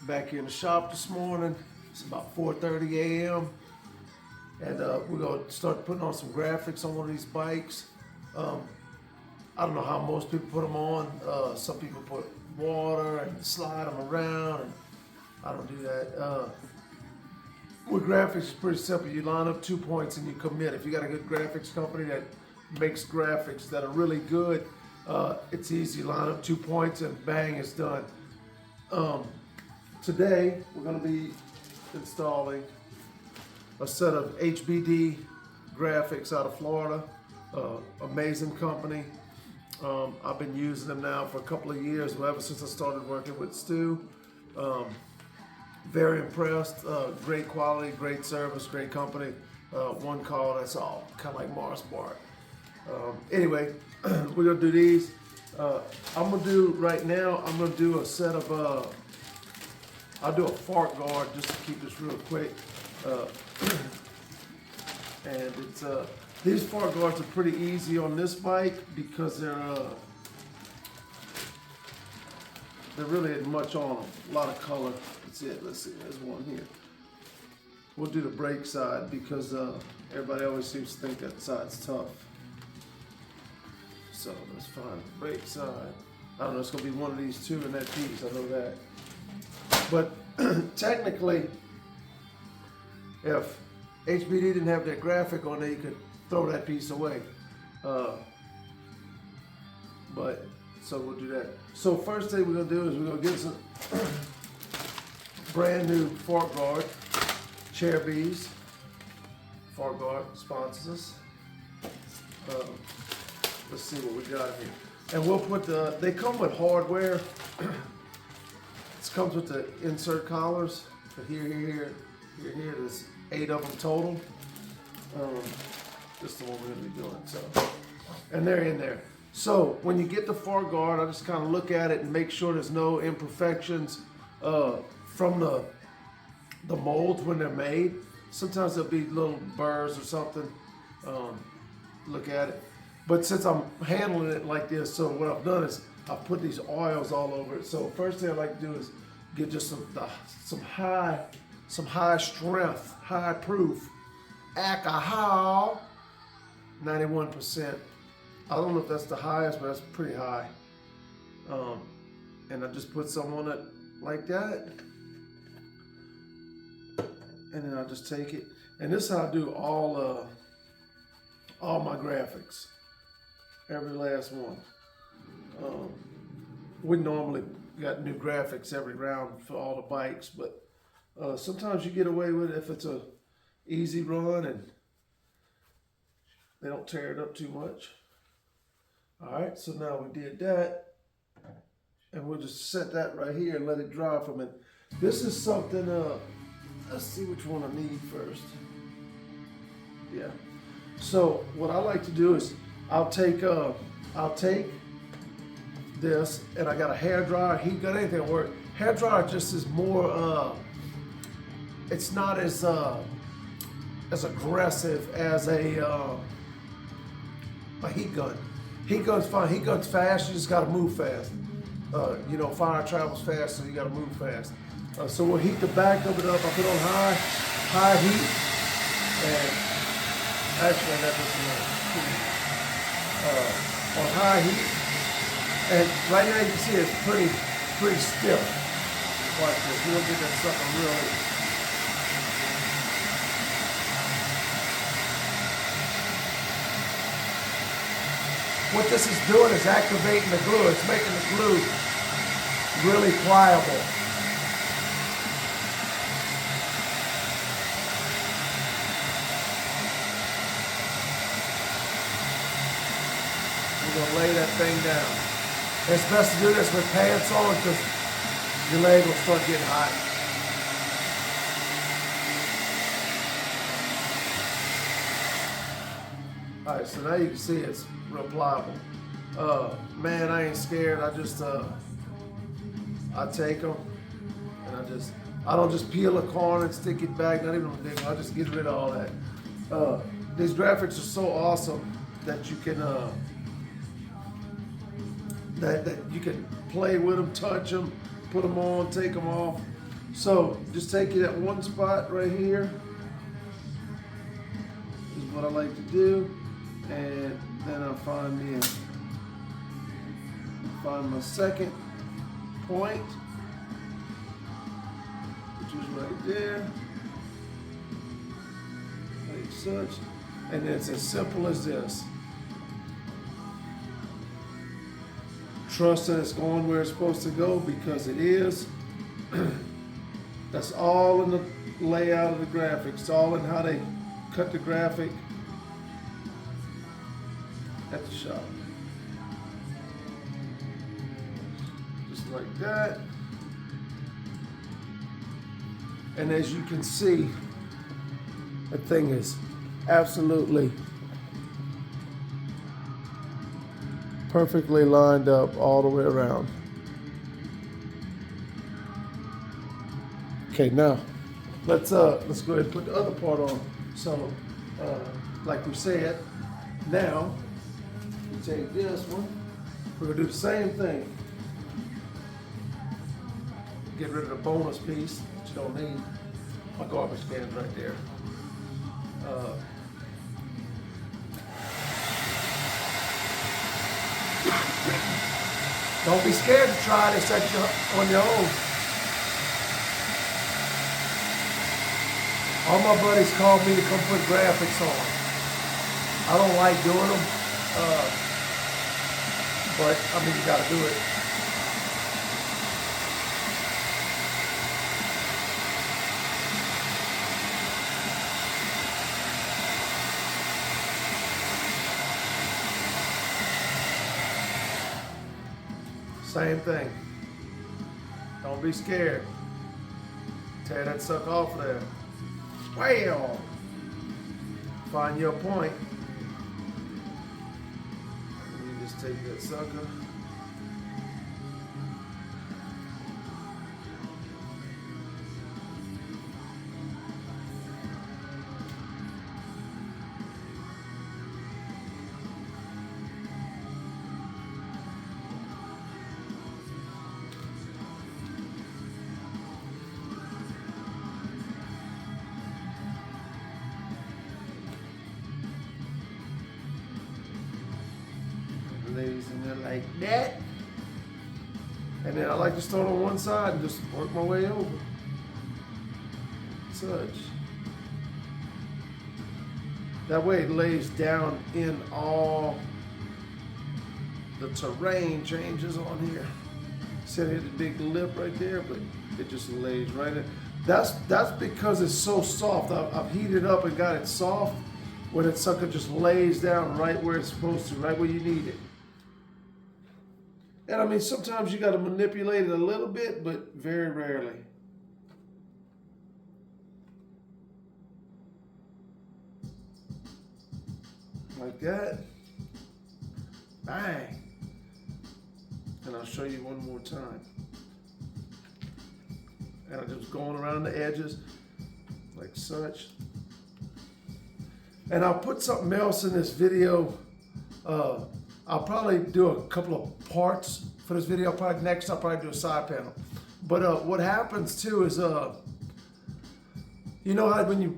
Back here in the shop this morning. It's about 4:30 a.m. and we're gonna start putting on some graphics on one of these bikes. I don't know how most people put them on. Some people put water and slide them around, and I don't do that. With graphics, it's pretty simple. You line up 2 points and you commit. If you got a good graphics company that makes graphics that are really good, it's easy. You line up 2 points and bang, it's done. Today, we're going to be installing a set of HBD graphics out of Florida. Amazing company. I've been using them now for a couple of years, ever since I started working with Stu. Very impressed. Great quality, great service, great company. One call, that's all. Kind of like Mars Bar. Anyway, we're gonna do these. I'm gonna do right now. I'm gonna do a set of. I'll do a fork guard just to keep this real quick. And it's these fork guards are pretty easy on this bike because there really isn't much on them. A lot of color. That's it. Let's see. There's one here. We'll do the brake side because everybody always seems to think that side's tough. So let's find the brake side. I don't know. It's gonna be one of these two in that piece. I know that. But technically, if HBD didn't have that graphic on there, you could throw that piece away. But so we'll do that. So first thing we're gonna do is we're gonna get some brand new fork guard. Acerbis fork guard sponsors us. Let's see what we got here. And we'll put they come with hardware. It comes with the insert collars. For here. There's 8 of them total. This is the one we're gonna be doing. So, and they're in there. So when you get the fork guard, I just kind of look at it and make sure there's no imperfections from the molds when they're made. Sometimes there'll be little burrs or something. Look at it. But since I'm handling it like this, so what I've done is I've put these oils all over it. So first thing I like to do is get just some high strength, high proof alcohol, 91%. I don't know if that's the highest, but that's pretty high. And I just put some on it like that. And then I just take it. And this is how I do all my graphics. Every last one. We normally got new graphics every round for all the bikes, but sometimes you get away with it if it's a easy run and they don't tear it up too much. All right, so now we did that, and we'll just set that right here and let it dry for a minute. This is something, let's see which one I need first. Yeah, so what I like to do is I'll take this, and I got a hair dryer, heat gun, anything will work. Hair dryer just is more, it's not as aggressive as a heat gun. Heat gun's fine. Heat gun's fast. You just gotta move fast. Fire travels fast, so you gotta move fast. So we'll heat the back of it up. I put on high heat, and actually that was on high heat. And right now you can see it's pretty stiff. Watch this. We don't get that sucker really. What this is doing is activating the glue. It's making the glue really pliable. We're gonna lay that thing down. It's best to do this with pants on because your leg will start getting hot. All right, so now you can see it's real pliable. Man, I ain't scared. I just, I take them and I don't just peel a corn and stick it back, not even a big one. I just get rid of all that. These graphics are so awesome that you can, that you can play with them, touch them, put them on, take them off. So just take it at one spot right here. This is what I like to do. And then I'll find my second point, which is right there, like such. And it's as simple as this. Trust that it's going where it's supposed to go, because it is. That's all in the layout of the graphics. It's all in how they cut the graphic at the shop. Just like that. And as you can see, that thing is absolutely perfectly lined up all the way around. Okay, now let's go ahead and put the other part on. So, like we said, now we take this one. We're gonna do the same thing. Get rid of the bonus piece that you don't need. My garbage can's right there. Don't be scared to try this on your own. All my buddies called me to come put graphics on. I don't like doing them, but I mean, you gotta do it. Same thing. Don't be scared. Tear that sucker off of there. Well, find your point. You just take that sucker. Ladies in there like that. And then I like to start on one side and just work my way over. Such. That way it lays down in all the terrain changes on here. See, I hit the big lip right there, but it just lays right in. That's because it's so soft. I've heated up and got it soft, where that sucker just lays down right where it's supposed to, right where you need it. And I mean, sometimes you got to manipulate it a little bit, but very rarely. Like that. Bang. And I'll show you one more time. And I'm just going around the edges like such. And I'll put something else in this video. I'll probably do a couple of parts for this video. Next I'll probably do a side panel. But what happens too is you know how when you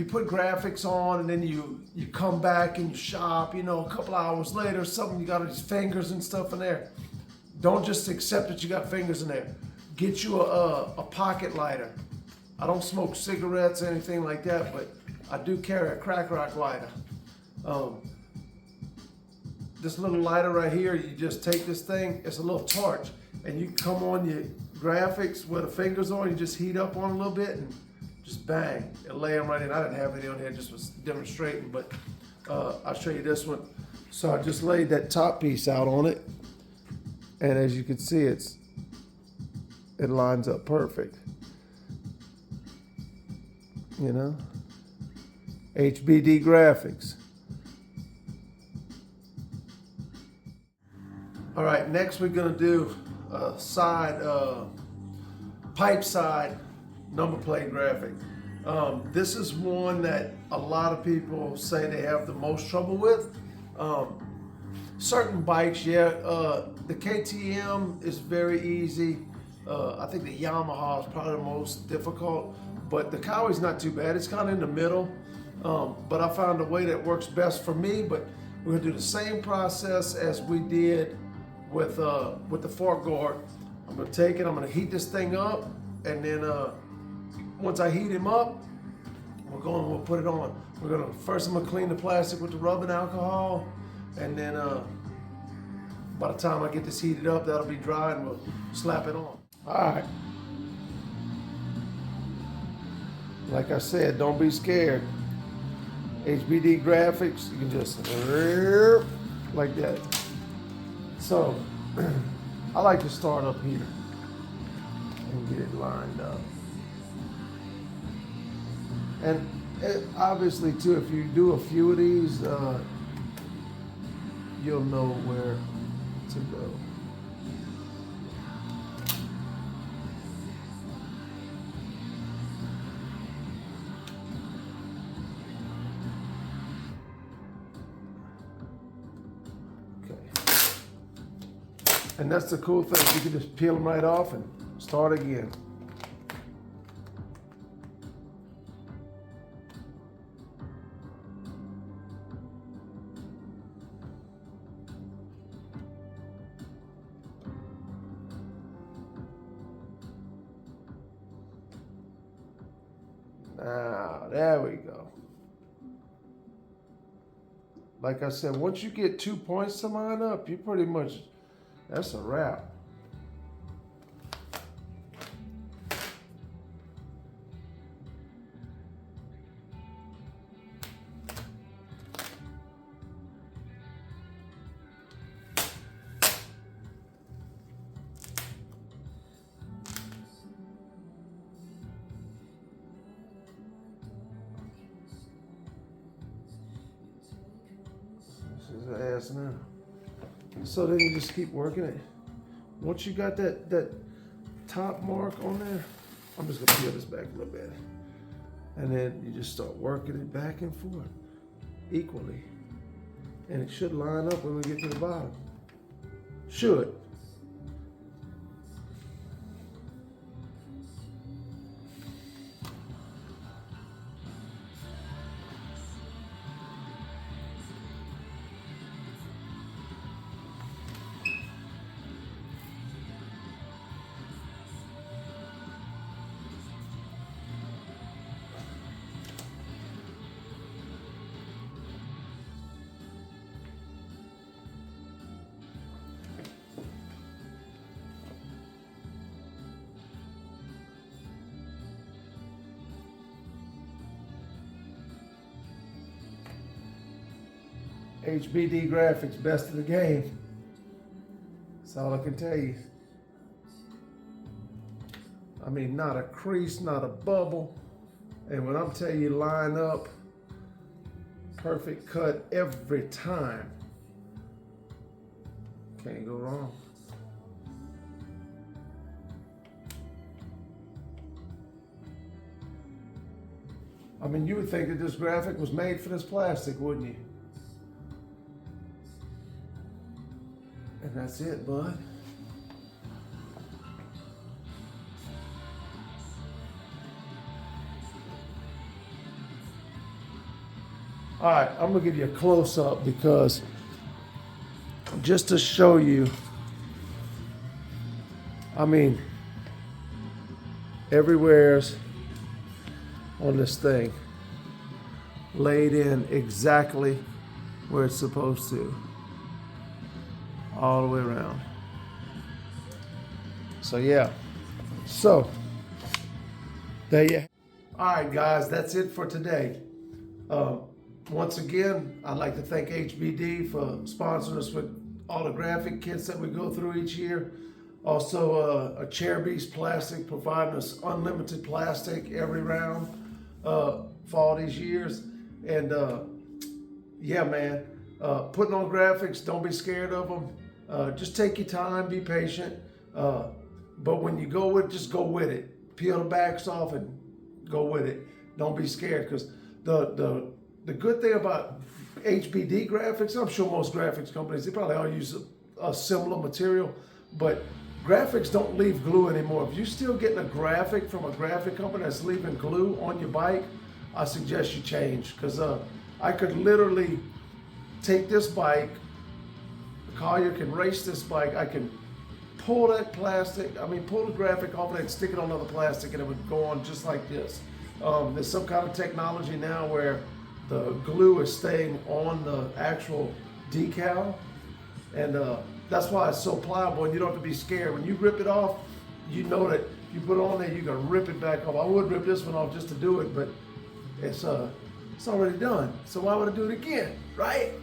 put graphics on and then you come back and you shop, you know, a couple hours later, something, you got these fingers and stuff in there. Don't just accept that you got fingers in there. Get you a pocket lighter. I don't smoke cigarettes or anything like that, but I do carry a crack rock lighter. This little lighter right here, you just take this thing, it's a little torch, and you come on your graphics where the fingers are, you just heat up on a little bit and just bang, and lay them right in. I didn't have any on here, just was demonstrating, but I'll show you this one. So I just laid that top piece out on it, and as you can see, it lines up perfect. You know, HBD graphics. All right, next we're gonna do a side, pipe side number plate graphic. This is one that a lot of people say they have the most trouble with. Certain bikes, yeah, the KTM is very easy. I think the Yamaha is probably the most difficult, but the Kawai's not too bad. It's kind of in the middle, but I found a way that works best for me. But we're gonna do the same process as we did with the fork guard. I'm gonna take it, I'm gonna heat this thing up, and then once I heat him up, we'll put it on. First I'm gonna clean the plastic with the rubbing alcohol, and then by the time I get this heated up, that'll be dry, and we'll slap it on. All right. Like I said, don't be scared. HBD graphics, you can just like that. So I like to start up here and get it lined up. And obviously too, if you do a few of these, you'll know where to go. And that's the cool thing, you can just peel them right off and start again. Now, there we go. Like I said, once you get 2 points to line up, you pretty much, that's a wrap. This is an ass now. So then you just keep working it. Once you got that top mark on there, I'm just gonna peel this back a little bit. And then you just start working it back and forth equally. And it should line up when we get to the bottom. Should. HBD graphics, best of the game. That's all I can tell you. I mean, not a crease, not a bubble. And when I'm telling you line up, perfect cut every time. Can't go wrong. I mean, you would think that this graphic was made for this plastic, wouldn't you? And that's it, bud. All right, I'm gonna give you a close-up because just to show you, I mean, everywhere's on this thing laid in exactly where it's supposed to. All the way around. So yeah, so there you have. All right, guys, that's it for today. Once again, I'd like to thank HBD for sponsoring us with all the graphic kits that we go through each year. Also, Acerbis plastic providing us unlimited plastic every round for all these years. And yeah, man, putting on graphics, don't be scared of them. Just take your time, be patient. But when you go with it, just go with it. Peel the backs off and go with it. Don't be scared, because the good thing about HBD graphics, I'm sure most graphics companies, they probably all use a similar material, but graphics don't leave glue anymore. If you're still getting a graphic from a graphic company that's leaving glue on your bike, I suggest you change, because I could literally take this bike, Collier can race this bike, I can pull that plastic, pull the graphic off of it and stick it on other plastic and it would go on just like this. There's some kind of technology now where the glue is staying on the actual decal, and that's why it's so pliable and you don't have to be scared. When you rip it off, you know that you put it on there, you're gonna rip it back off. I would rip this one off just to do it, but it's already done. So why would I do it again, right?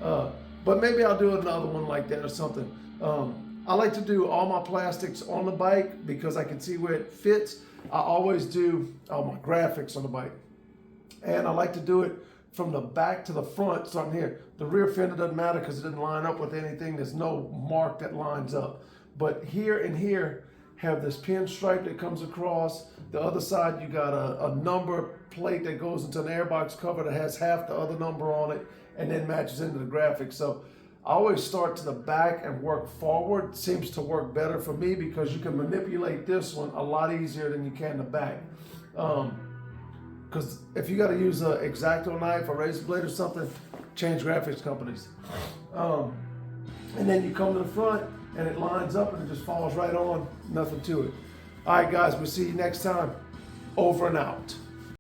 But maybe I'll do another one like that or something. I like to do all my plastics on the bike because I can see where it fits. I always do all my graphics on the bike. And I like to do it from the back to the front, starting here. The rear fender doesn't matter because it doesn't line up with anything. There's no mark that lines up. But here and here have this pin stripe that comes across. The other side, you got a number plate that goes into an airbox cover that has half the other number on it and then matches into the graphics. So I always start to the back and work forward. Seems to work better for me because you can manipulate this one a lot easier than you can the back. Because if you got to use an X-Acto knife or razor blade or something, change graphics companies. And then you come to the front and it lines up and it just falls right on, nothing to it. All right, guys, we'll see you next time. Over and out.